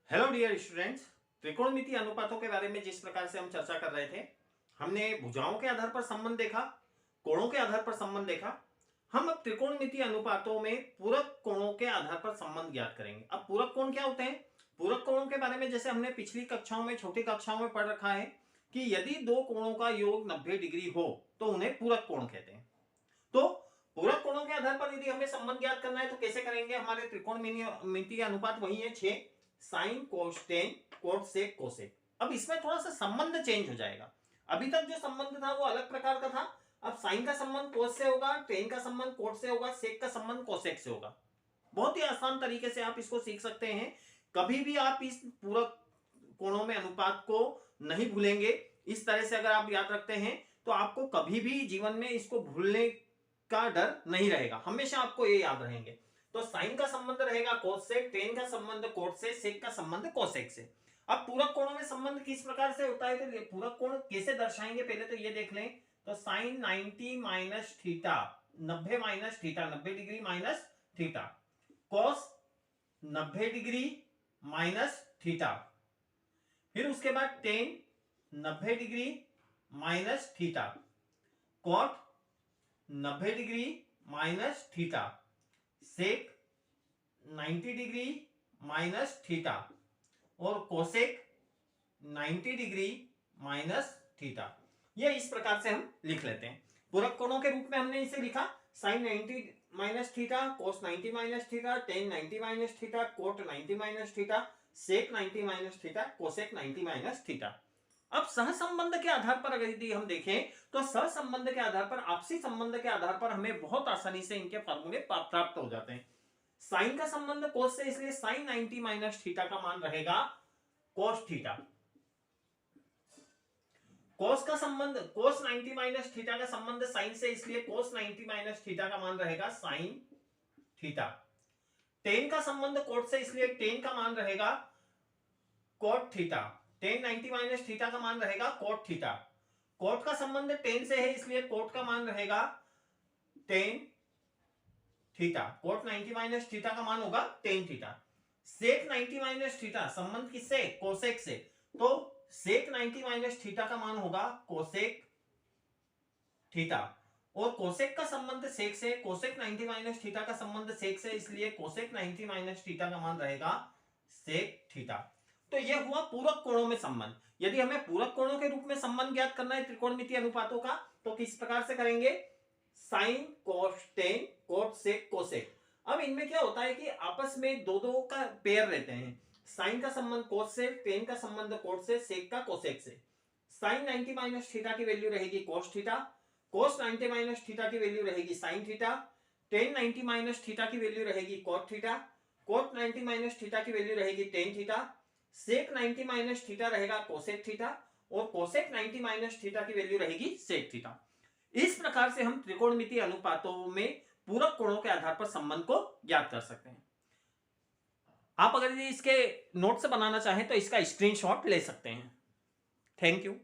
Hello dear students, त्रिकोणमितीय अनुपातों के बारे में जिस प्रकार से हम चर्चा कर रहे थे, हमने भुजाओं के आधार पर संबंध देखा, कोणों के आधार पर संबंध देखा। हम अब त्रिकोणमितीय अनुपातों में पूरक कोणों के आधार पर संबंध ज्ञात करेंगे। अब पूरक कोण क्या होते हैं? पूरक कोणों के बारे में जैसे हमने पिछली कक्षाओं में, छोटी कक्षाओं में पढ़ रखा है कि यदि दो कोणों का योग 90 डिग्री हो तो उन्हें पूरक कोण कहते हैं। तो पूरक कोणों के आधार पर यदि हमें संबंध ज्ञात करना है तो कैसे करेंगे? हमारे त्रिकोणमितीय अनुपात वही है 6 sine cos tan cot sec cosec. अब इसमें थोड़ा सा संबंध चेंज हो जाएगा। अभी तक जो संबंध था वो अलग प्रकार का था। अब साइन का संबंध कोस से होगा, टेन का संबंध कोट से होगा, सेक का संबंध कोसेक से होगा। बहुत ही आसान तरीके से आप इसको सीख सकते हैं। कभी भी आप इस पूरक कोणों में अनुपात को नहीं भूलेंगे। इस तरह से अगर आप याद रखते हैं तो आपको कभी भी जीवन में इसको भूलने का डर नहीं रहेगा, हमेशा आपको ये याद रहेंगे। तो साइन का संबंध रहेगा कोस से, टेन का संबंध कोट से, सेक का संबंध कोसेक से। अब पूरक कोणों में संबंध किस प्रकार से होता है तो पूरक कोण कैसे दर्शाएंगे पहले तो ये देख लें। तो sine 90 minus theta, 90 minus theta, 90 degree minus theta, cos 90 degree minus theta, फिर उसके बाद tan 90 degree minus theta, cot 90 degree minus theta, sec 90 degree minus theta और कोसेक 90 डिग्री माइनस थीटा। ये इस प्रकार से हम लिख लेते हैं। पूरक कोणों के रूप में हमने इसे लिखा sine 90 minus theta, cos 90 minus theta, tan 90 minus theta, cot 90 minus theta, sec 90 minus theta, cosec 90 minus theta. अब सहसंबंध के आधार पर अगर यदि हम देखें तो सहसंबंध के आधार पर, आपसी संबंध के आधार पर हमें बहुत आसानी से इनके फॉर्मूले प्राप्त हो जाते हैं। साइन का संबंध कोस से, इसलिए साइन 90 माइनस थीटा का मान रहेगा कोस थीटा। कोस का संबंध, कोस 90 माइनस थीटा का संबंध साइन से, इसलिए कोस 90 माइनस थीटा का मान रहेगा साइन थीटा। टेन का संबंध कोट से, इसलिए टेन का मान रहेगा cot theta. Tan 90 minus theta का मान रहेगा कोट थीटा। कोट का संबंध टेन से है, इसलिए कोट का मान रहेगा tan theta. Cot 90 minus theta का मान होगा tan theta. Sec 90 minus theta संबंध किससे? कोसेक से। तो सेक 90 माइनस थीटा का मान होगा कोसेक थीटा। और कोसेक का संबंध सेक से, कोसेक 90 माइनस थीटा का संबंध सेक से, इसलिए कोसेक 90 माइनस थीटा का मान रहेगा सेक थीटा। तो यह हुआ पूरक कोणों में संबंध। यदि हमें पूरक कोणों के रूप में संबंध ज्ञात करना है त्रिकोणमितीय अनुपातों का तो किस प्रकार से करेंगे? Sine cos tan cot sec cosec. अब इनमें क्या होता है कि आपस में दो दो का पेयर रहते हैं। साइन का संबंध कोस से, टेन का संबंध कोट से, सेक का कोसेक से। साइन 90 माइनस थीटा की वैल्यू रहेगी cos theta, cos 90 minus theta की वैल्यू रहेगी sine theta, tan 90 minus theta की वैल्यू रहेगी cot theta, cot 90 minus theta की वैल्यू रहेगी tan theta, sec 90 minus theta रहेगा कोसेक थीटा और कोसेक 90 माइनस थीटा की वैल्यू रहेगी सेक थीटा। इस प्रकार से हम त्रिकोणमितीय अनुपातों में पूरक कोणों के आधार पर संबंध को ज्ञात कर सकते हैं। आप अगर इसके नोट से बनाना चाहें तो इसका स्क्रीनशॉट ले सकते हैं। Thank you.